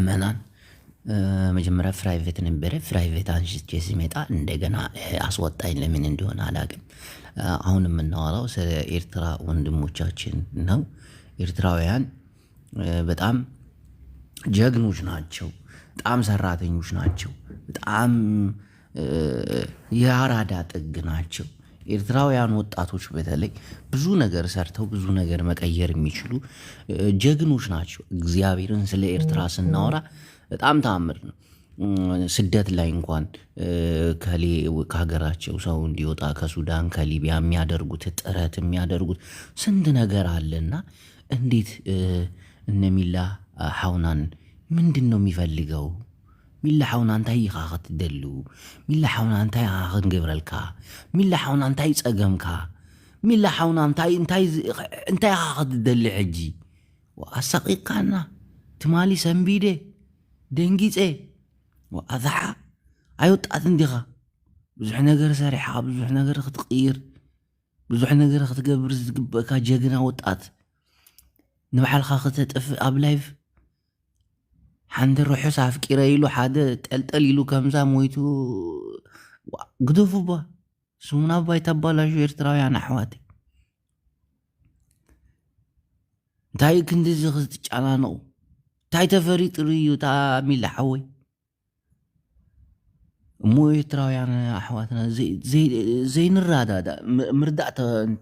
ምእመናን መጀመሪያ ፕራይቬት ነበረ። ፕራይቬት አንስቼ ሲመጣ እንደገና አስወጣኝ። ለምን እንደሆነ አላውቅም። አሁን የምናወራው ስለ ኤርትራ ወንድሞቻችን ነው። ኤርትራውያን በጣም ጀግኖች ናቸው። በጣም ሰራተኞች ናቸው። በጣም የአራዳ ጥግ ናቸው። ኤርትራውያን ወጣቶች በተለይ ብዙ ነገር ሰርተው ብዙ ነገር መቀየር የሚችሉ ጀግኖች ናቸው። እግዚአብሔርን ስለ ኤርትራ ስናወራ በጣም ተአምር ነው። ስደት ላይ እንኳን ከሀገራቸው ሰው እንዲወጣ ከሱዳን ከሊቢያ የሚያደርጉት ጥረት የሚያደርጉት ስንት ነገር አለና እንዴት እነሚላ ሐውናን ምንድን ነው የሚፈልገው? ሚላ ሐውና እንታይ ኢኻ ክትደሉ? ሚላ ሐውና እንታይ ኢኻ ክንገብረልካ? ሚላ ሐውና እንታይ ፀገምካ? ሚላ ሐውና እንታይ ኢኻ ክትደሊ ሕጂ? ኣሳቂቃና ትማሊ ሰንቢደ ደንጊፀ ኣዛሓ ኣይወጣት እንዲኻ ብዙሕ ነገር ሰሪሓ ብዙሕ ነገር ክትቅይር ብዙሕ ነገር ክትገብር ዝግበእካ ጀግና ወጣት ንባዕልካ ክተጥፍእ ኣብ ላይፍ ሓንቲ ርሑስ ኣፍቂረ ኢሉ ሓደ ጠልጠል ኢሉ ከምዛ ሞይቱ ግደፉ ባ ስሙና ባይ ተባላሹ ኤርትራውያን ኣሕዋት እንታይ ክንዲዚ ክትጫናነቑ? እንታይ ተፈሪጥሩ እዩ እታ ሚላ ሓወይ እሞ ኤርትራውያን ኣሕዋትና ዘይንራዳዳ ምርዳእ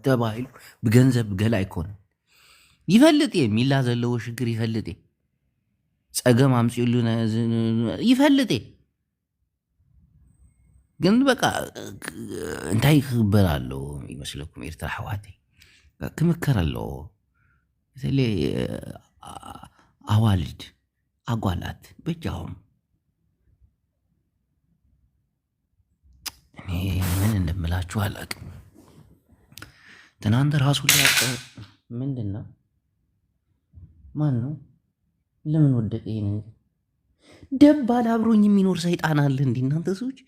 ተባሂሉ ብገንዘብ ገላ ኣይኮነ ይፈልጥ እየ ሚላ ዘለዎ ሽግር ይፈልጥ እየ ፀገም ኣምፂሉ ይፈልጥ እየ ግን በቃ እንታይ ክግበር ኣለዎ ይመስለኩም? ኤርትራ ኣሕዋተይ ክምከር ኣለዎ። በተለይ ኣዋልድ ኣጓላት በጃዎም እኔ ምን እንደምላችሁ አላውቅም። ትናንት ራሱ ሊያቀ ምንድን ነው ማን ነው ለምን ወደቀ? ይሄ ነገር ደባል አብሮኝ የሚኖር ሰይጣን አለ እንዴ እናንተ ሰዎች?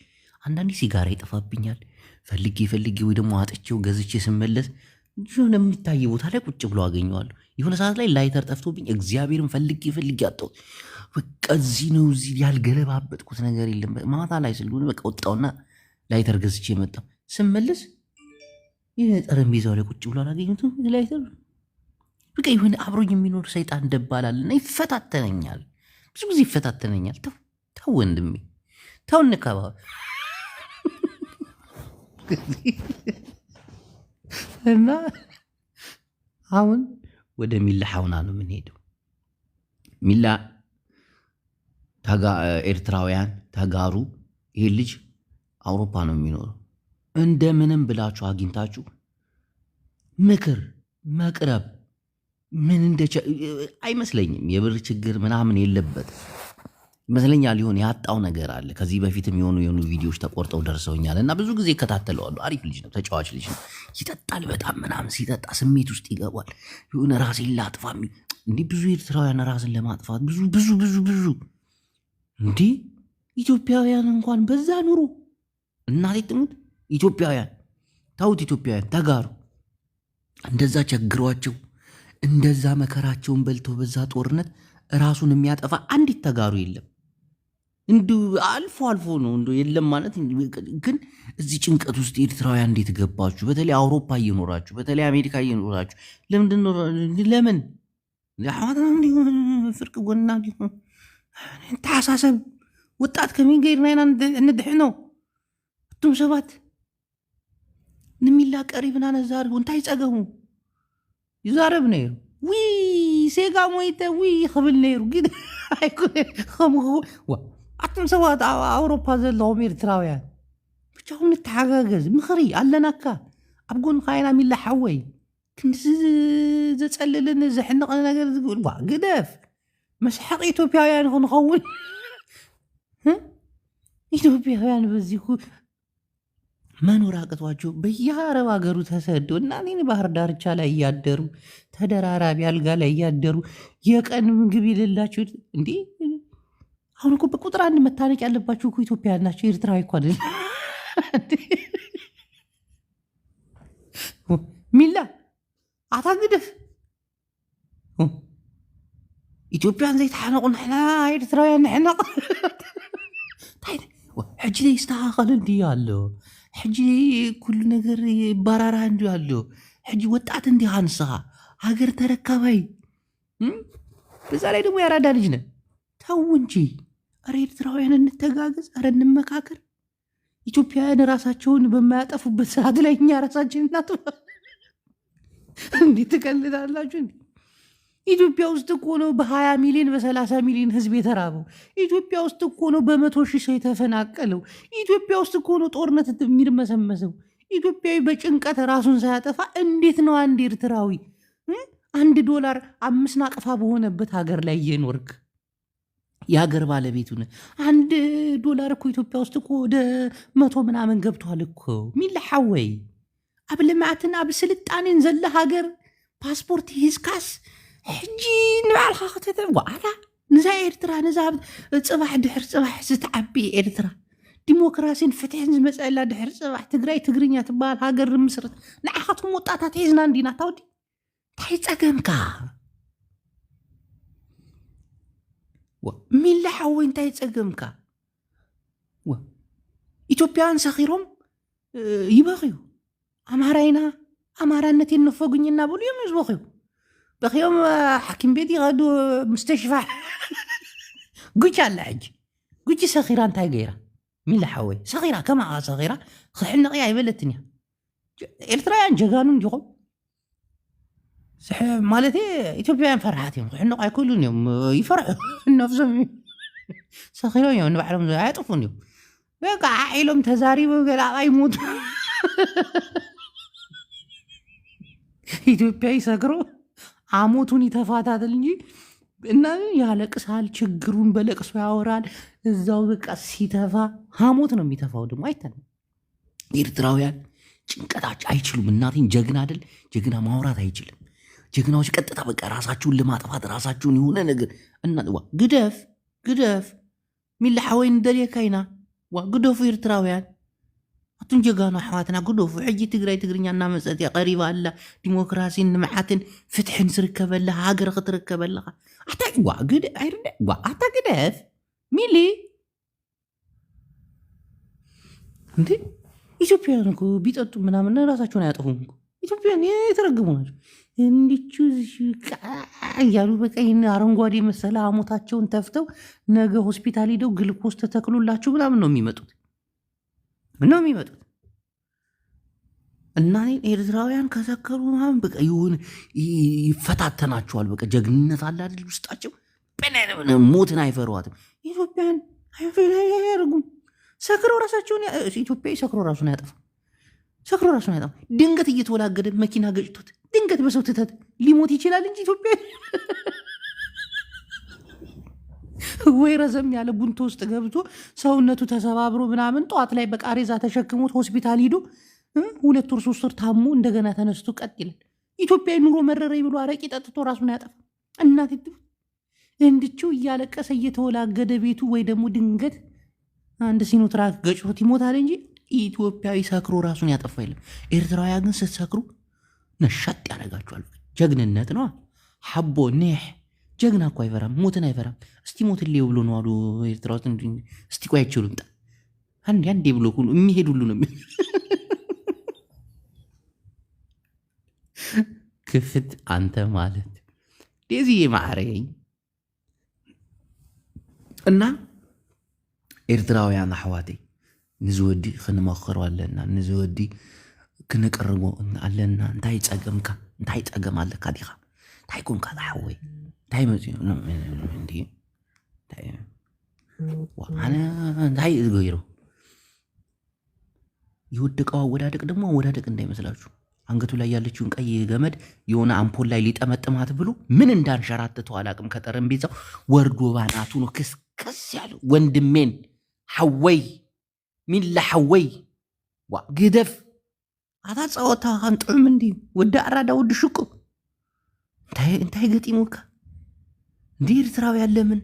አንዳንዴ ሲጋራ ይጠፋብኛል ፈልጌ ወይ ደግሞ አጥቼው ገዝቼ ስመለስ የሆነ የሚታይ ቦታ ላይ ቁጭ ብሎ አገኘዋለሁ። የሆነ ሰዓት ላይ ላይተር ጠፍቶብኝ እግዚአብሔርን ፈልጌ አጣሁት። በቃ እዚህ ነው እዚህ ያልገለባበጥኩት ነገር የለም። ማታ ላይ ስለሆነ በቃ ወጣውና ላይተር ገዝቼ መጣሁ። ስመለስ ይህ ጠረጴዛው ላይ ቁጭ ብሎ አላገኘሁትም ላይተር። በቃ የሆነ አብሮኝ የሚኖር ሰይጣን ደባላልና ይፈታተነኛል፣ ብዙ ጊዜ ይፈታተነኛል። ተው ወንድሜ ተው እንከባብ እና አሁን ወደ ሚላ ሐውና ነው የምንሄደው። ሚላ ኤርትራውያን ተጋሩ። ይሄ ልጅ አውሮፓ ነው የሚኖረው። እንደምንም ብላችሁ አግኝታችሁ ምክር መቅረብ ምን አይመስለኝም። የብር ችግር ምናምን የለበት ይመስለኛል። ሊሆን ያጣው ነገር አለ። ከዚህ በፊትም የሆኑ ቪዲዮዎች ተቆርጠው ደርሰውኛል እና ብዙ ጊዜ እከታተለዋለሁ። አሪፍ ልጅ ነው፣ ተጫዋች ልጅ ነው። ይጠጣል በጣም ምናምን። ሲጠጣ ስሜት ውስጥ ይገባል። የሆነ ራሴን ላጥፋ እንዲህ ብዙ ኤርትራውያን ራስን ለማጥፋት ብዙ እንዲህ ኢትዮጵያውያን እንኳን በዛ ኑሮ እናቴ ትሙት ኢትዮጵያውያን ታውት ኢትዮጵያውያን ተጋሩ እንደዛ ቸግሯቸው እንደዛ መከራቸውን በልተው በዛ ጦርነት ራሱን የሚያጠፋ አንዲት ተጋሩ የለም። እንዱ አልፎ ነው እንዱ የለም ማለት ግን እዚህ ጭንቀት ውስጥ ኤርትራውያን እንዴት ገባችሁ? በተለይ አውሮፓ እየኖራችሁ በተለይ አሜሪካ እየኖራችሁ ለምን ፍርቅ ጎና ተሓሳሰብ ወጣት ከመይ ገይርና ኢና ንድሕኖ እቱም ሰባት ንሚላ ቀሪብና ነዛርቡ እንታይ ፀገሙ ይዛረብ ነይሩ ሴጋ ሞይተ ክብል ነይሩ ግን ኣይኮነ ከምኡ ኣቶም ሰባት ኣውሮፓ ዘለዎም ኤርትራውያን ብቻውን ንተሓጋገዝ ምኽሪ ኣለናካ ኣብ ጎንካ ኢና ሚላ ሓወይ ክንስ ዘፀልልን ዘሕንቕ ነገር ዝግብል ግደፍ መስሓቅ ኢትዮጵያውያን ክንኸውን ኢትዮጵያውያን በዚሁ መኖር አቅቷቸው በየአረብ ሀገሩ ተሰዶ እና ባህር ዳርቻ ላይ እያደሩ ተደራራቢ አልጋ ላይ እያደሩ የቀን ምግብ የሌላቸው እንዴ! አሁን እኮ በቁጥር አንድ መታነቅ ያለባቸው እኮ ኢትዮጵያውያን ናቸው። ኤርትራዊ እኮ አይደል? ሚላ አታግደፍ ኢትዮጵያን ዘይተሓነቁ ንሕና ኤርትራውያን ንሕነቕ ሕጂ ዘይስተኻኸል እንዲህ ኣሎ ሕጂ ኩሉ ነገር ባራራ እንዲ ኣሎ ሕጂ ወጣት እንዲህ አንስኻ ሃገር ተረካባይ በዛ ላይ ደግሞ ያራዳ ልጅ ነን ተው እንጂ ኧረ ኤርትራውያን እንተጋገዝ ኧረ እንመካከር ኢትዮጵያውያን ራሳቸውን በማያጠፉበት ሰዓት ላይ እኛ ራሳችን እናጥፋ እንዲህ ትቀልዳላችሁ እንዲ ኢትዮጵያ ውስጥ እኮ ነው በ20 ሚሊዮን በ30 ሚሊዮን ህዝብ የተራበው ኢትዮጵያ ውስጥ እኮ ነው በ100 ሺህ ሰው የተፈናቀለው ኢትዮጵያ ውስጥ እኮ ነው ጦርነት የሚርመሰመሰው ኢትዮጵያዊ በጭንቀት ራሱን ሳያጠፋ እንዴት ነው አንድ ኤርትራዊ $1 5 ናቅፋ በሆነበት ሀገር ላይ እየኖርክ የሀገር ባለቤቱን $1 እኮ ኢትዮጵያ ውስጥ እኮ ወደ 100 ምናምን ገብቷል እኮ ሚላሐወይ ኣብ ልምዓትን ኣብ ስልጣኔን ዘለ ሃገር ፓስፖርት ሂዝካስ ሕጂ ንባዕልኻ ከተተዋዓላ ንዛ ኤርትራ ነዛ ፅባሕ ድሕር ፅባሕ ዝተዓቢ ኤርትራ ዲሞክራሲን ፍትሕን ዝመፀላ ድሕር ፅባሕ ትግራይ ትግርኛ ትበሃል ሃገር ምስርት ንዓኻትኩም ወጣታት ሒዝና እንዲና ታውዲ እንታይ ፀገምካ ሚላሓወይ እንታይ ፀገምካ ኢትዮጵያውያን ሰኺሮም ይበኽዩ ኣማራይና ኣማራነት የነፈጉኝና ብሉ እዮም ዝበኽዩ በኺዮም ሓኪም ቤት ይኸዱ ምስተሽፋ ጉጅ ኣላ ሕጂ ጉጅ ሰኺራ እንታይ ገይራ ሚላሓወይ ሰኺራ ከማኻ ሰኺራ ክሕነቕያ ኣይበለትን እያ ኤርትራውያን ጀጋኑ እንዲኹም ማለት ኢትዮጵያውያን ፈርሓት እዮም ክሕነቑ ኣይክእሉን እዮም ይፈርሑ ነፍሶም ሰኺሮም እዮም ንባዕሎም ኣያጥፉን እዮም በቃ ዓኢሎም ተዛሪቦም ገላቓ ይሞቱ ኢትዮጵያዊ ሰክሮ አሞቱን ይተፋታል እንጂ እና ያለቅሳል ችግሩን በለቅሶ ያወራል እዛው በቃ ሲተፋ ሐሞት ነው የሚተፋው ደግሞ አይታለም ኤርትራውያን ጭንቀታቸው አይችሉም እናቴን ጀግና አይደል ጀግና ማውራት አይችልም ጀግናዎች ቀጥታ በቃ ራሳቸውን ለማጥፋት ራሳቸውን የሆነ ነገር እና ግደፍ ሚልሐወይ እንደለካይና ግደፉ ኤርትራውያን أتون جانا حواتنا قدو في حجي تقري عنا مسألة قريبة الله ديمقراطية نمحاتن فتح نسركب الله هاجر تركب الله أعتقد واجد أعتقد هذا ميلي أنت إثيوبيا نكو بيتأتو منا راساتشون يعطوهم إثيوبيا يترقبون إني تشوز يالو بقى إن أرنغوادي مسألة عموتاتشون تفتو نجا هوسبيتالي دو جلوكوز تتاكلوا الله شو بلا منو ميمتوت ምንም ይመጡት እና ኤርትራውያን ከሰከሩ ማን በቃ ይሁን ይፈታተናቸዋል በቃ ጀግንነት አለ አይደል ውስጣቸው ሞትን አይፈሯትም ኢትዮጵያን አይፈሩም ሰክሮ ራሳቸውን ኢትዮጵያዊ ሰክሮ ራሱን ያጠፋ ድንገት እየተወላገደ መኪና ገጭቶት ድንገት በሰው ትተት ሊሞት ይችላል እንጂ ኢትዮጵያ ወይ ረዘም ያለ ጉንቶ ውስጥ ገብቶ ሰውነቱ ተሰባብሮ ምናምን ጧት ላይ በቃሬዛ ተሸክሞት ሆስፒታል ሄዶ 2 ወር 3 ወር ታሞ እንደገና ተነስቶ ቀጥ ይላል ኢትዮጵያዊ ኑሮ መረረኝ ብሎ አረቂ ጠጥቶ ራሱን ያጠፋ እናት እንድቹ እያለቀሰ እየተወላገደ ቤቱ ወይ ደግሞ ድንገት አንድ ሲኖትራክ ገጭቶት ይሞታል እንጂ ኢትዮጵያዊ ሰክሮ ራሱን ያጠፋ የለም ኤርትራውያን ግን ስትሰክሩ ነሻጥ ያደርጋቸዋል ጀግንነት ነው ሐቦ ነህ ጀግና እኮ አይፈራም ሞትን አይፈራም እስቲ ሞት ሊው ብሎ ነው አሉ ኤርትራውት እስቲ ቆይ አይችሉም አንዴ ብሎ ሁሉ የሚሄድ ሁሉ ነው ክፍት አንተ ማለት ዴዚ ማረኝ እና ኤርትራውያን አህዋቴ ንዝወዲ ክንመክረው አለና ንዝወዲ ክንቀርቦ አለና እንታይ ጸገም አለ ካዲኻ እንታይ ኮንካ ላሕወይ እንታይ መፅኡ እንዲ ዋና እንታይ ዝገይሩ ይወደቀው አወዳደቅ ደግሞ አወዳደቅ እንዳይመስላችሁ አንገቱ ላይ ያለችውን ቀይ ገመድ የሆነ አምፖል ላይ ሊጠመጥማት ብሎ ምን እንዳንሸራተተው አላቅም ከጠረጴዛው ወርዶ ባናቱ ነው ከስ ያለው ወንድሜን ሐወይ ሚላ ሐወይ ግደፍ አታጸወታ አንጥም እንዲ ወደ አራዳ ወደ ሽቁ እንታይ ገጢሙካ እንዴ ኤርትራው ያለምን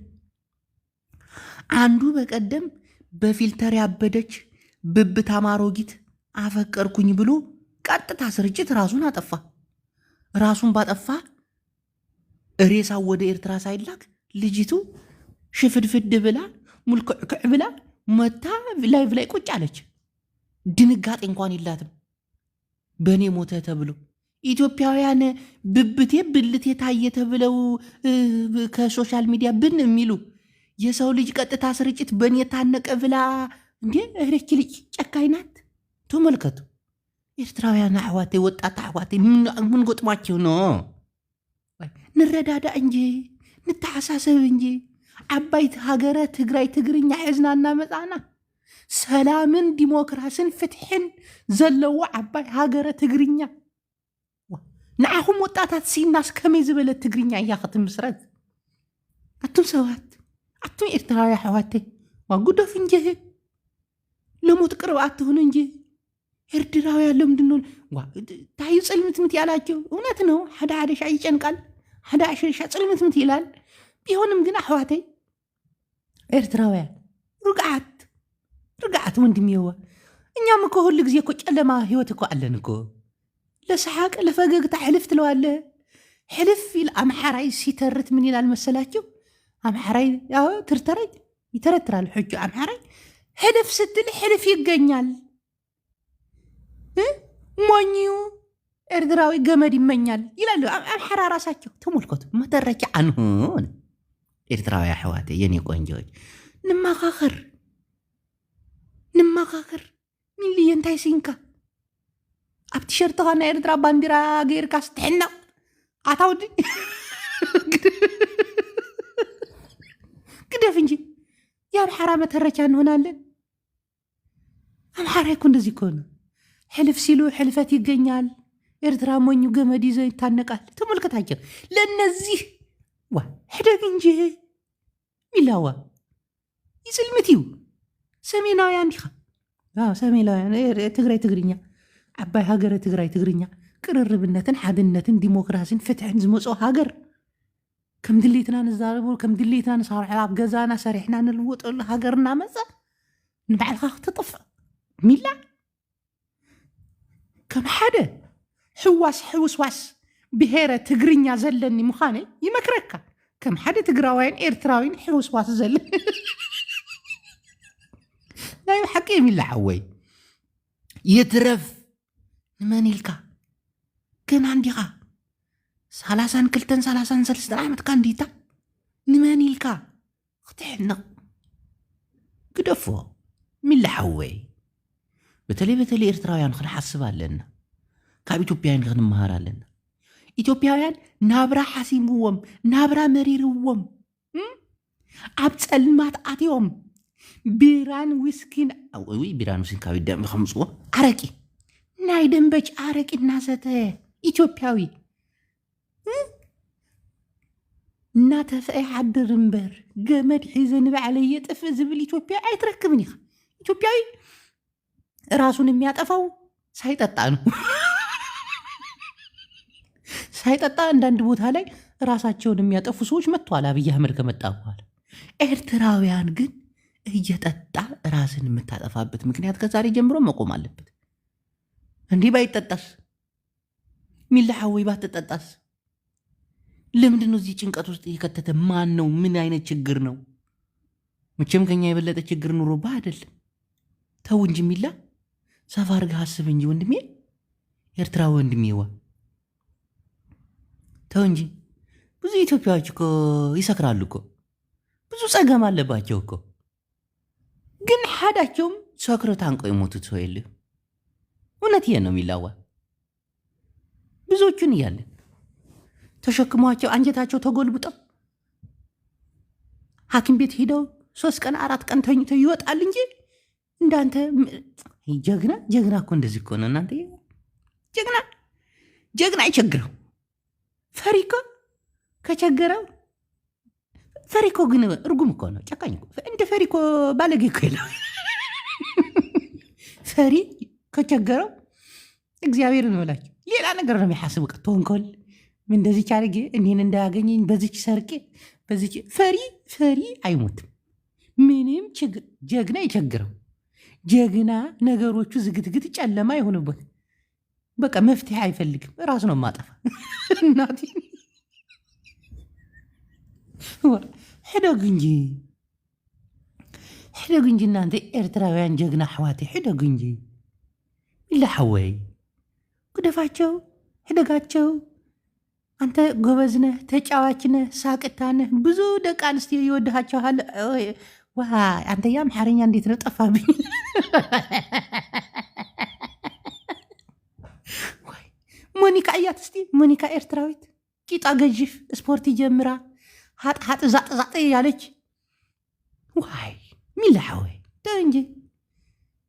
አንዱ በቀደም በፊልተር ያበደች ብብት አማሮጊት አፈቀርኩኝ ብሎ ቀጥታ ስርጭት ራሱን አጠፋ ራሱን ባጠፋ ሬሳው ወደ ኤርትራ ሳይላክ ልጅቱ ሽፍድፍድ ብላ ሙልክዕክዕ ብላ መታ ላይቭ ላይ ቁጭ አለች። ድንጋጤ እንኳን የላትም። በእኔ ሞተ ተብሎ ኢትዮጵያውያን ብብቴ ብልቴ ታየ ተብለው ከሶሻል ሚዲያ ብን የሚሉ የሰው ልጅ ቀጥታ ስርጭት በእኔ ታነቀ ብላ እንዴ እህረች ልጅ ጨካኝ ናት። ተመልከቱ ኤርትራውያን አሕዋቴ፣ ወጣት አሕዋቴ ምን ጎጥሟቸው ነው? ንረዳዳ እንጂ ንተሓሳሰብ እንጂ ዓባይቲ ሃገረ ትግራይ ትግርኛ ሒዝናና መፃና ሰላምን ዲሞክራስን ፍትሕን ዘለዎ ዓባይ ሃገረ ትግርኛ ንዓኹም ወጣታት ሲናስ ከመይ ዝበለት ትግርኛ እያ ክትምስረት? ኣቱም ሰባት ኣቱም ኤርትራዊ ኣሕዋተይ ዋጉዶፍ እንጂ ለሞት ቅርብ ኣትሁኑ እንጂ ኤርትራውያን ለምንድን ነው ታዩ ፅልምትምት ያላቸው? እውነት ነው ሓደ ሓደ ሻ ይጨንቃል፣ ሓደ ሻ ፅልምትምት ይላል። ቢሆንም ግን ኣሕዋተይ ኤርትራውያን ርግዓት ወንድሜዋ፣ እኛም እኮ ሁሉ ጊዜ እኮ ጨለማ ህይወት እኮ አለን እኮ። ለሰሓቅ ለፈገግታ ሕልፍ ትለዋለ። ሕልፍ ኢል ኣምሓራይ ሲተርት ምን ይላል መሰላችሁ? ኣምሓራይ ትርተረይ ይተረትራል ሕጁ ኣምሓራይ ሕልፍ ስትል ሕልፍ ይገኛል። ሞኝዩ ኤርትራዊ ገመድ ይመኛል ይላሉ ኣምሓራ ራሳቸው። ተመልከቱ መተረኪ አንሁን ኤርትራዊ ኣሕዋተ የኔ ቆንጆች፣ ንመኻኽር ሚልየ እንታይ ሲንካ ኣብ ቲሸርትኻ ናይ ኤርትራ ባንዲራ ገይርካ ስትሕናቕ ኣታውዲ ግደፍ እንጂ የአምሓራ መተረቻ እንሆናለን። አምሓራ እኮ እንደዚህ እኮ ነው። ሕልፍ ሲሉ ሕልፈት ይገኛል። ኤርትራ ሞኙ ገመድ ይዞ ይታነቃል። ተመልከታቸው። ለእነዚህ ሕደግ እንጂ ሚላዋ ይፅልምት እዩ። ሰሜናውያን ዲኻ ሰሜናውያን ትግራይ ትግርኛ ዓባይ ሃገረ ትግራይ ትግርኛ ቅርርብነትን ሓድነትን ዲሞክራሲን ፍትሕን ዝመፅኦ ሃገር ከም ድሌትና ንዛረቡ ከም ድሌትና ንሰርሖ ኣብ ገዛና ሰሪሕና ንልወጠሉ ሃገር እናመፀ ንባዕልካ ክትጥፍእ ሚላ ከም ሓደ ሕዋስ ሕውስዋስ ብሄረ ትግርኛ ዘለኒ ምዃነ ይመክረካ። ከም ሓደ ትግራዋይን ኤርትራዊን ሕውስዋስ ዘለኒ ናይ ሓቂ ሚላ ሓወይ ይትረፍ ንመን ኢልካ ግን አንዲኻ 32-33 ዓመት ካንዲታ ንመን ኢልካ ክትሕነቕ ግደፎ ሚላ ሓወይ። በተለይ ኤርትራውያን ክንሓስብ ኣለና። ካብ ኢትዮጵያውያን ክንመሃር ኣለና። ኢትዮጵያውያን ናብራ ሓሲምዎም ናብራ መሪርዎም ኣብ ፀልማት ኣትዮም ቢራን ዊስኪን ካብ ደም ከምፅዎ ኣረቂ ናይ ደንበጭ ኣረቂ እናሰተየ ኢትዮጵያዊ እናተፍአ ሓድር እምበር ገመድ ሒዘ ንባዕለየ ጥፍእ ዝብል ኢትዮጵያ ኣይትረክብን ኢኻ። ኢትዮጵያዊ ራሱን የሚያጠፋው ሳይጠጣ ነው። ሳይጠጣ አንዳንድ ቦታ ላይ ራሳቸውን የሚያጠፉ ሰዎች መጥተዋል አብይ አህመድ ከመጣ በኋላ። ኤርትራውያን ግን እየጠጣ ራስን የምታጠፋበት ምክንያት ከዛሬ ጀምሮ መቆም አለበት። እንዲህ ባይጠጣስ ሚላሐወይ ባትጠጣስ? ለምንድን ነው እዚህ ጭንቀት ውስጥ የከተተ? ማን ነው? ምን አይነት ችግር ነው? መቼም ከኛ የበለጠ ችግር ኑሮብህ አይደለም። ተው እንጂ ሚላ ሰፋ አድርገህ አስብ እንጂ ወንድሜ፣ ኤርትራ ወንድሜዋ ተው እንጂ። ብዙ ኢትዮጵያዎች እኮ ይሰክራሉ እኮ፣ ብዙ ጸገም አለባቸው እኮ፣ ግን ሓዳቸውም ሰክሮ ታንቀው የሞቱት ሰው የለም። እውነት ይሄ ነው ሚላዋ። ብዙዎቹን እያለን ተሸክሟቸው አንጀታቸው ተጎልብጠው ሐኪም ቤት ሄደው 3 ቀን 4 ቀን ተኝተው ይወጣል እንጂ እንዳንተ ጀግና እኮ እንደዚህ እኮ ነው እናንተ። ጀግና አይቸግረው። ፈሪኮ ከቸገረው ፈሪኮ ግን እርጉም እኮ ነው፣ ጨካኝ እኮ። እንደ ፈሪኮ ባለጌ እኮ የለም። ፈሪ ከቸገረው እግዚአብሔር ነው ብላችሁ ሌላ ነገር ነው የሚያስብ። ተንኮል ምን እንደዚህ አድርጌ እኔን እንዳያገኘኝ በዚች ሰርቄ በዚች ፈሪ አይሞትም። ምንም ችግር ጀግና ይቸግረው። ጀግና ነገሮቹ ዝግትግት ጨለማ ይሆንበት። በቃ መፍትሄ አይፈልግም፣ ራሱ ነው ማጠፋ። እናቴ ሕደግ እንጂ እናንተ ኤርትራውያን ጀግና ኣሕዋቴ ሕደግ እንጂ ኢላ ሓወይ ግደፋቸው ሕደጋቸው አንተ ጎበዝነህ ተጫዋችነህ ሳቅታነህ ብዙ ደቂ አንስትዮ ይወድሃቸዋል። ዋ አንተ ያ አምሓርኛ እንዴት ነው ጠፋብኝ። ሞኒካ እያት እስቲ ሞኒካ ኤርትራዊት ቂጣ ገዥፍ ስፖርት ጀምራ ሃጥ ዛጥ ያለች ዋይ ሚላሓወይ እንጂ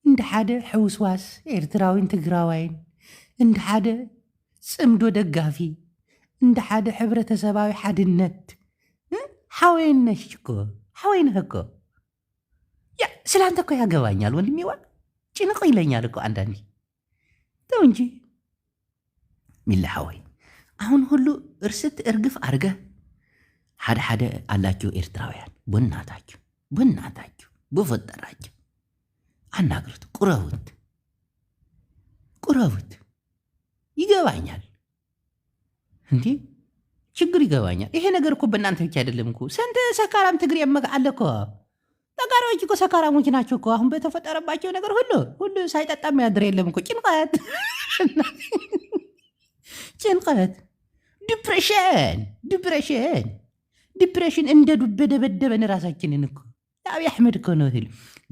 እንደ ሓደ ሕውስዋስ ኤርትራዊን ትግራዋይን እንደ ሓደ ጽምዶ ደጋፊ እንደ ሓደ ሕብረተሰባዊ ሓድነት ሓወይነሽኮ ሓወይነህኮ ያ ስላንተ እኮ ያገባኛል ወንድሜዋ ጭንቅ ይለኛል እኮ አንዳንዴ ተው እንጂ ሚላሓወይ አሁን ሁሉ እርስት እርግፍ አርገህ ሓደ አላችሁ ኤርትራውያን በእናታችሁ በፈጠራችሁ አናግሩት፣ ቁረቡት ይገባኛል እንዴ ችግር ይገባኛል። ይሄ ነገር እኮ በእናንተ ብቻ አይደለም እኮ ስንት ሰካራም ትግሬ አለ እኮ ተጋሮች እኮ ሰካራሞች ናቸው እኮ አሁን በተፈጠረባቸው ነገር ሁሉ ሳይጠጣ የሚያድር የለም እኮ ጭንቀት ዲፕሬሽን እንደ ዱብ ደበደበን ራሳችንን እኮ አብይ አሕመድ እኮ ነው ትል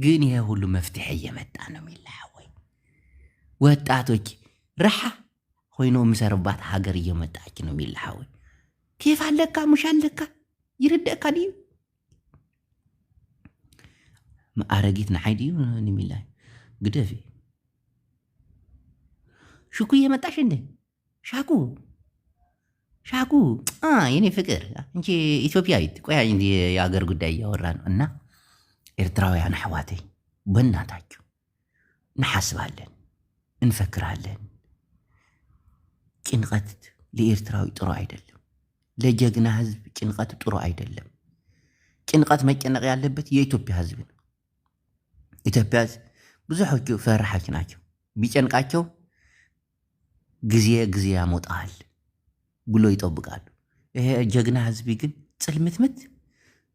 ግን ይሄ ሁሉ መፍትሄ እየመጣ ነው የሚላወይ ወጣቶች ረሓ ሆይኖ ምሰርባት ሀገር እየመጣች ነው የሚላወይ كيف عليك مش عليك يردك دي ما أرجيتنا حيدي نميلا قدافي شكو يمتاش انده شاكو يعني فكر انت إثيوبيايت كوي عندي يا غير قداي يا وران أنا إرتراوي عن حواتي بناتاكو نحاسبالن نفكرالن ጭንቀት ለኤርትራዊ ጥሩ አይደለም። ለጀግና ህዝብ ጭንቀት ጥሩ አይደለም። ጭንቀት መጨነቅ ያለበት የኢትዮጵያ ህዝብ ነው። ኢትዮጵያ ብዙዎቹ ፈራሃች ናቸው። ቢጨንቃቸው ጊዜ ያሞጣል ብሎ ይጠብቃሉ። ይሄ ጀግና ህዝብ ግን ጽልምትምት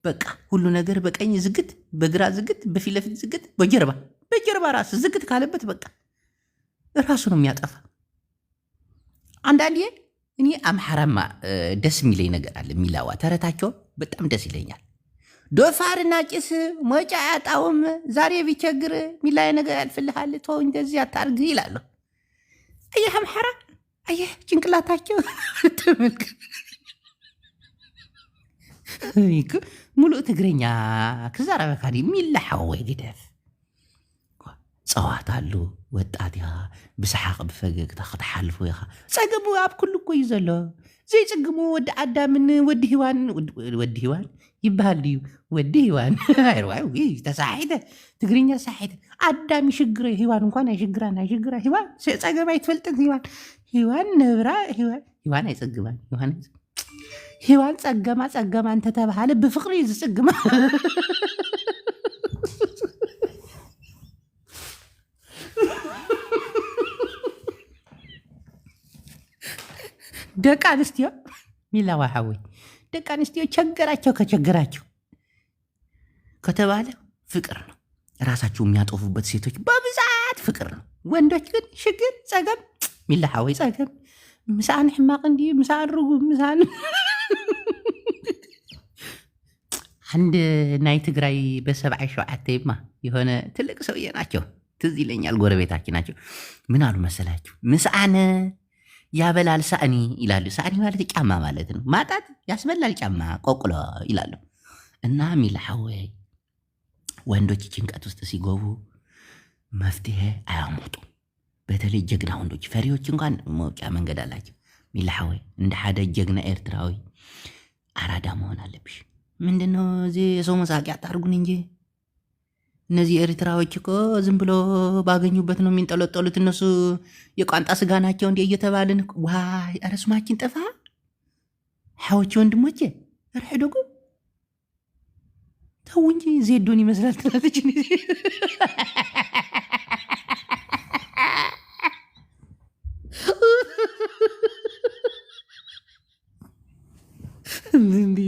በቃ ሁሉ ነገር በቀኝ ዝግት፣ በግራ ዝግት፣ በፊት ለፊት ዝግት፣ በጀርባ ራስ ዝግት ካለበት በቃ ራሱ ነው የሚያጠፋ። አንዳንዴ እኔ አምሐራማ ደስ የሚለኝ ነገር አለ። የሚላዋ ተረታቸው በጣም ደስ ይለኛል። ዶፋርና ጭስ ሞጫ ያጣውም ዛሬ ቢቸግር ሚላይ ነገር ያልፍልሃል ተው እንደዚህ አታርግ ይላሉ። አየህ አምሐራ አየህ ጭንቅላታቸው ተመልክ ሙሉ ትግረኛ ክዛራበ ካዲ ሚላሐው ወይ ግደፍ ጸዋታሉ ወጣትያ ብስሓቅ ብፈገግታ ክትሓልፉ ኢኻ ፀገሙ ኣብ ኩሉ እኮ እዩ ዘሎ ዘይፅግሙ ወዲ ኣዳምን ወዲ ሂዋን ይበሃል ድዩ ወዲ ሂዋን አይርዋይ ተሳሒተ ትግርኛ ሳሒተ ኣዳም ይሽግረ ሂዋን እንኳን ኣይሽግራ ሂዋን ፀገም ኣይትፈልጥን ሂዋን ነብራ ሂዋን ኣይፀግማን ሂዋን ፀገማ እንተተባሃለ ብፍቅሪ ዝፅግማ ደቂ አንስትዮ ሚላዋ ሓወይ ደቂ አንስትዮ ከቸገራቸው ከተባለ ፍቅር ነው። ራሳቸው የሚያጠፉበት ሴቶች በብዛት ፍቅር ነው። ወንዶች ግን ሽግር ፀገም ሚላ ሓወይ ፀገም ምሳን ሕማቅ እንዲ ምሳን ርጉም ምሳን አንድ ናይ ትግራይ በ77 ይማ የሆነ ትልቅ ሰውዬ ናቸው። ትዝ ይለኛል ጎረቤታችን ናቸው። ምን አሉ መሰላችሁ? ምሳን ያበላል ሳእኒ ይላሉ። ሳእኒ ማለት ጫማ ማለት ነው። ማጣት ያስበላል ጫማ ቆቁሎ ይላሉ። እና ሚላሐወይ ወንዶች ጭንቀት ውስጥ ሲገቡ መፍትሄ አያመጡ። በተለይ ጀግና ወንዶች ፈሪዎች እንኳን መውጫ መንገድ አላቸው። ሚላሐወይ እንደ ሓደ ጀግና ኤርትራዊ አራዳ መሆን አለብሽ። ምንድነው እዚህ የሰው መሳቂያ አታርጉን እንጂ እነዚህ ኤርትራዎች እኮ ዝም ብሎ ባገኙበት ነው የሚንጠለጠሉት። እነሱ የቋንጣ ስጋ ናቸው እንዴ እየተባልን ዋይ ኧረ ስማችን ጠፋ። ሓዎቼ ወንድሞቼ ርሕ ደጉ ተው እንጂ ዜዶን ይመስላል ትላለች።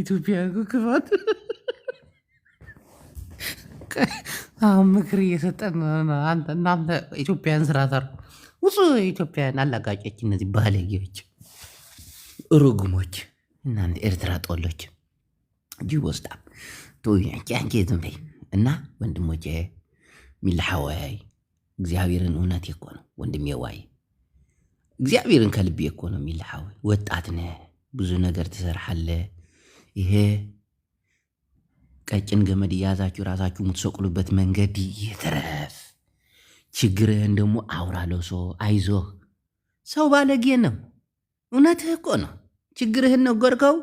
ኢትዮጵያ ክፋት አሁን ምክር እየሰጠን እናንተ ኢትዮጵያን ስራ ሰሩ ውጹ ኢትዮጵያን አላጋጮች፣ እነዚህ ባለጌዎች፣ ርጉሞች፣ እናንተ ኤርትራ ጦሎች ጅቦስጣ ቶያንቄ ዝም በይ እና ወንድሞቼ ሚልሐዋይ እግዚአብሔርን እውነት እኮ ነው ወንድሜ፣ ዋይ እግዚአብሔርን ከልቤ እኮ ነው ሚልሐዋይ። ወጣት ነህ፣ ብዙ ነገር ትሰርሓለህ። ይሄ ቀጭን ገመድ እያያዛችሁ ራሳችሁ የምትሰቅሉበት መንገድ ይትረፍ። ችግርህን ደግሞ አውራለሁ። ሰው አይዞህ፣ ሰው ባለጌ ነው። እውነትህ እኮ ነው። ችግርህን ነገርከው፣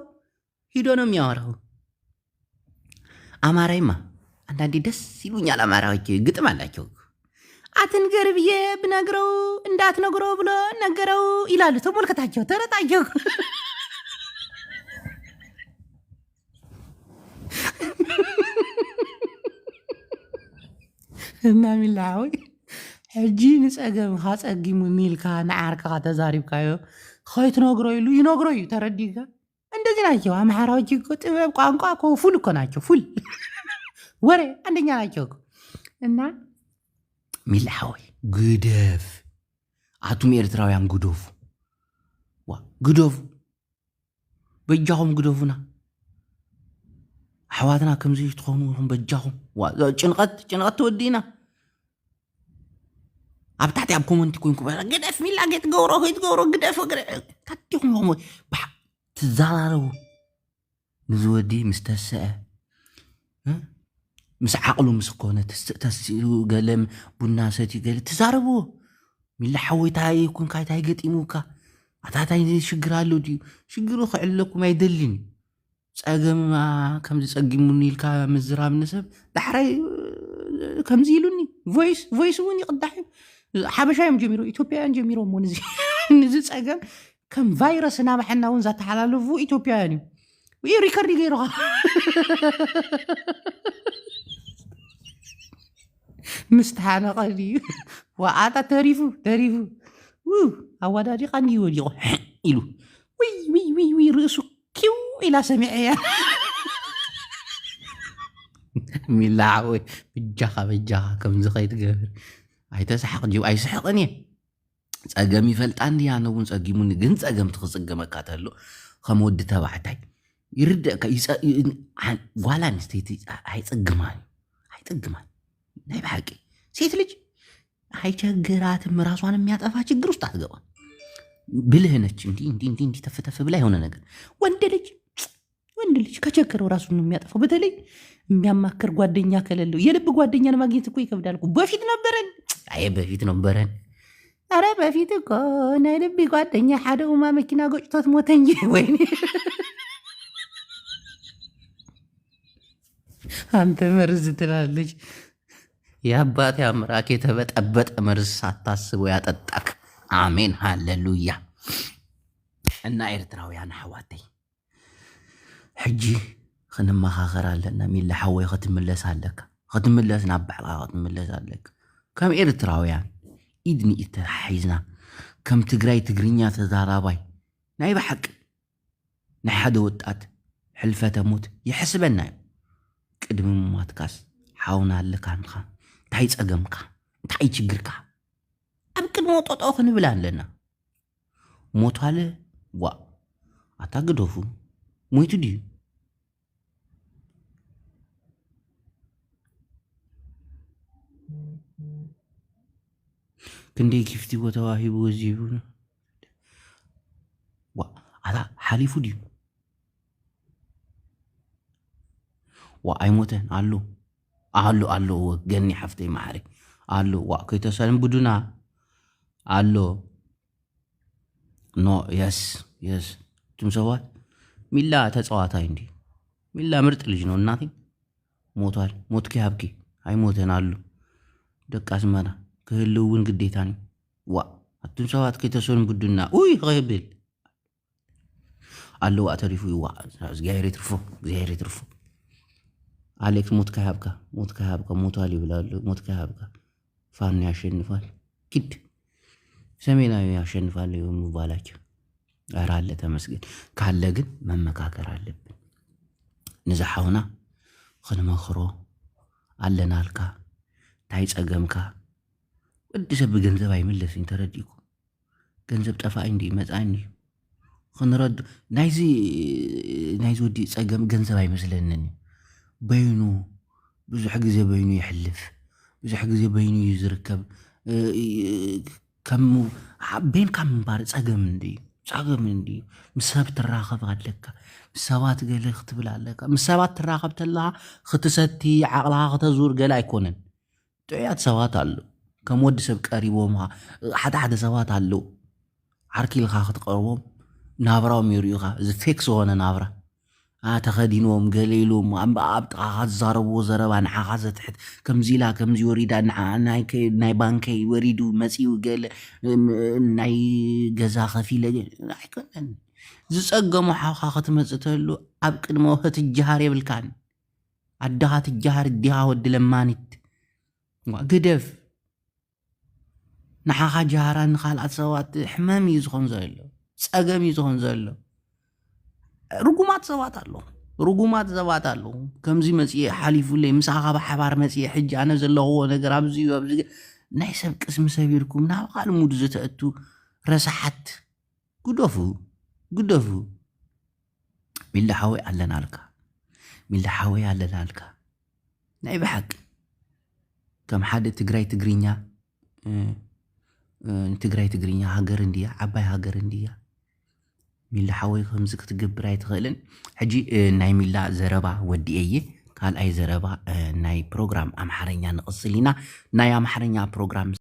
ሂዶ ነው የሚያወራው። አማራይማ አንዳንዴ ደስ ይሉኛል። አማራዎች ግጥም አላቸው። አትንገር ብዬ ብነግረው እንዳትነግረው ብሎ ነገረው ይላሉ። ተመልከታቸው፣ ተረጣቸው። እና ሚልዓወይ ሕጂ ንፀገም ካፀጊሙ ኒልካ ንዓርካ ተዛሪብካዮ ከይትነግሮ ኢሉ ይነግሮ እዩ። ተረዲካ እንደዚህ ናቸው አምሓራዎች። ጥበብ ቋንቋ እኮ ፉል እኮ ናቸው። ፉል ወሬ አንደኛ ናቸው እና ሚልዓወይ ግደፍ። አቱም ኤርትራውያን ግደፉ፣ ግደፉ፣ በጃኹም ግደፉና ኣሕዋትና ከምዚ ትኾኑ በጃኹም። ጭንቀት ተወዲና ኣብ ታሕቲ ኣብ ኮመንቲ ኮንኩ ግደፍ ሚላ ገትገብሮ ከይትገብሮ ግደፍ ታቲኹም ትዘራረቡ። ንዝወዲ ምስ ተስአ ምስ ዓቕሉ ምስ ኮነ ተሲኡ ገለም ቡና ሰትዩ ገለ ትዛረብዎ። ሚላ ሓወይታይ ኩንካ እንታይ ገጢሙካ ኣታታይ ሽግር ኣሎ ድዩ? ሽግሩ ክዕለኩም ኣይደሊን። ፀገም ከምዚ ፀጊሙኒ ኢልካ ምዝራብ ንሰብ ዳሕራይ ከምዚ ኢሉኒ ቮይስ እውን ይቕዳሕ እዩ። ሓበሻ እዮም ጀሚሮ ኢትዮጵያውያን ጀሚሮሞ ንዚ ፀገም ከም ቫይረስ ናባሕና እውን ዘተሓላለፉ ኢትዮጵያውያን እዩ። ሪከርዲ ገይሩኻ ምስተሓነቐ ድዩ ዋኣታ ተሪፉ ኣዋዳዲቓ እንዲ ወዲቑ ኢሉ ዊ ርእሱ ኪው ኢላ ሰሚዐ እያ። ሚላዓወይ በጃኻ ከምዚ ከይትገብር ኣይተስሓቕ ጅብ ኣይስሕቕን እየ። ፀገም ይፈልጣ እንዲ ኣነ እውን ፀጊሙኒ ግን ፀገም ትክፅገመካ ተሎ ከም ወዲ ተባዕታይ ይርድአካ። ጓል ኣንስተይቲ ኣይፅግማን ናይ ብሓቂ ሴት ልጅ አይቸግራትም። ራሷን የሚያጠፋ ችግር ውስጥ አትገባ። ብልህ ነች። እንዲህ ተፍተፍ ብላ የሆነ ነገር። ወንድ ልጅ ከቸገረው ራሱን ነው የሚያጠፋው። በተለይ የሚያማክር ጓደኛ ከሌለው የልብ ጓደኛን ማግኘት እኮ ይከብዳል እኮ። በፊት ነበረን። አረ በፊት እኮ ናይ ልቢ ጓደኛ ሓደ ኡማ መኪና ገጭቶት ሞተ እንጂ ወይኔ አንተ መርዝ ትላለች። የአባቴ አምራክ የተበጠበጠ መርዝ ሳታስበው ያጠጣክ። አሜን ሃሌሉያ። እና ኤርትራውያን ኣሕዋተይ ሕጂ ክንመኻኸር ኣለና። ሚላ ሓወይ ክትምለስ ናብ ባዕልኻ ክትምለስ ኣለካ። ከም ኤርትራውያን ኢድ ንኢድ ተሓሒዝና ከም ትግራይ ትግርኛ ተዛራባይ ናይ ብሓቂ ናይ ሓደ ወጣት ሕልፈተ ሞት ይሕስበና እዩ። ቅድሚ ምሟትካስ ሓውና ኣለካ ንኻ እንታይ ፀገምካ እንታይ ችግርካ ኣብ ቅድሞ ጦጦ ክንብል ኣለና። ሞቷለ ዋ ኣታግደፉ ሞይቱ ድዩ ክንደይ ጊፍቲ ተዋሂቡ ወዚቡ ዋ ኣታ ሓሊፉ ድዩ ዋ ኣይሞተን ኣሎ ገኒ ሓፍተይ ማዕሪ ኣሎ ዋ ከይተሰልም ቡዱና ኣሎ ኖ የስ እቱም ሰባት ሚላ ተፀዋታይ እንዲ ሚላ ምርጥ ልጅ ነው። እናቴ ሞቷል። ሞትኪ ሃብኪ ኣይሞተን ኣሎ ደቂ ኣስመራ ክህልው እውን ግዴታ እዩ። ዋ እቱም ሰባት ከይተሰልም ቡዱና ውይ ኸይብል ኣሎ ዋ ተሪፉ ዋ እግዚኣብሔር ይትርፎ አሌክስ ሞት ከሃብካ ሞቷል ይብላሉ። ሞት ከሃብካ ፋኖ ያሸንፋል፣ ግድ ሰሜናዊ ያሸንፋል የሚባላቸው ኧረ አለ ተመስገን። ካለ ግን መመካከር አለብን። ንዝሓውና ክንመኽሮ ኣለናልካ እንታይ ፀገምካ ወዲ ሰብ ብገንዘብ ኣይምለስን ተረዲእኩ ገንዘብ ጠፋኢ እንዲ መፃኒ ክንረዱ ናይዚ ወዲ ፀገም ገንዘብ ኣይመስለንን በይኑ ብዙሕ ግዜ በይኑ ይሕልፍ ብዙሕ ግዜ በይኑ እዩ ዝርከብ ከም በይንካ ምንባር ፀገም እንዲ ምስ ሰብ ትራኸብ ኣለካ ምስ ሰባት ገለ ክትብል ኣለካ ምስ ሰባት ትራኸብ ተለኻ ክትሰቲ ዓቕልኻ ክተዙር ገለ ኣይኮነን ጥዑያት ሰባት ኣሎ ከም ወዲ ሰብ ቀሪቦም ሓደ ሰባት ኣሎ ዓርኪልካ ክትቀርቦም ናብራኦም ይርዩኻ እዚ ፌክ ዝኾነ ናብራ ተኸዲኖም ገለ ኢሎም ኣብ ጥቓኻ ዝዛረብዎ ዘረባ ንዓኻ ዘትሕት ከምዚ ኢላ ከምዚ ወሪዳ ናይ ባንከይ ወሪዱ መፂኡ ገለ ናይ ገዛ ከፊለ ኣይኮነን ዝፀገሙ ሓውካ ክትመፅእ ተሉ ኣብ ቅድመ ክትጀሃር የብልካን ኣድኻ ትጀሃር ዲኻ ወዲ ለማኒት ግደፍ ንዓኻ ጀሃራ ንኻልኣት ሰባት ሕመም እዩ ዝኾን ዘሎ ፀገም እዩ ዝኾን ዘሎ ርጉማት ሰባት ኣለዉ ከምዚ መፅአ ሓሊፉለይ ምሳኻ ብሓባር መፅአ ሕጂ ኣነ ዘለኽዎ ነገር ኣብዚ ናይ ሰብ ቅስሚ ሰቢርኩም ናብ ካል ሙድ ዝተእቱ ረሳሓት ጉደፉ ሚላሓወይ ኣለናልካ ናይ ብሓቂ ከም ሓደ ትግራይ ትግርኛ ሃገር እንድያ ዓባይ ሃገር እንድያ ሚላሓወይ ከምዚ ክትገብር ኣይትኽእልን ሕጂ ናይ ሚላ ዘረባ ወዲአየ ካልኣይ ዘረባ ናይ ፕሮግራም ኣምሓርኛ ንቕፅል ኢና ናይ ኣምሓርኛ ፕሮግራም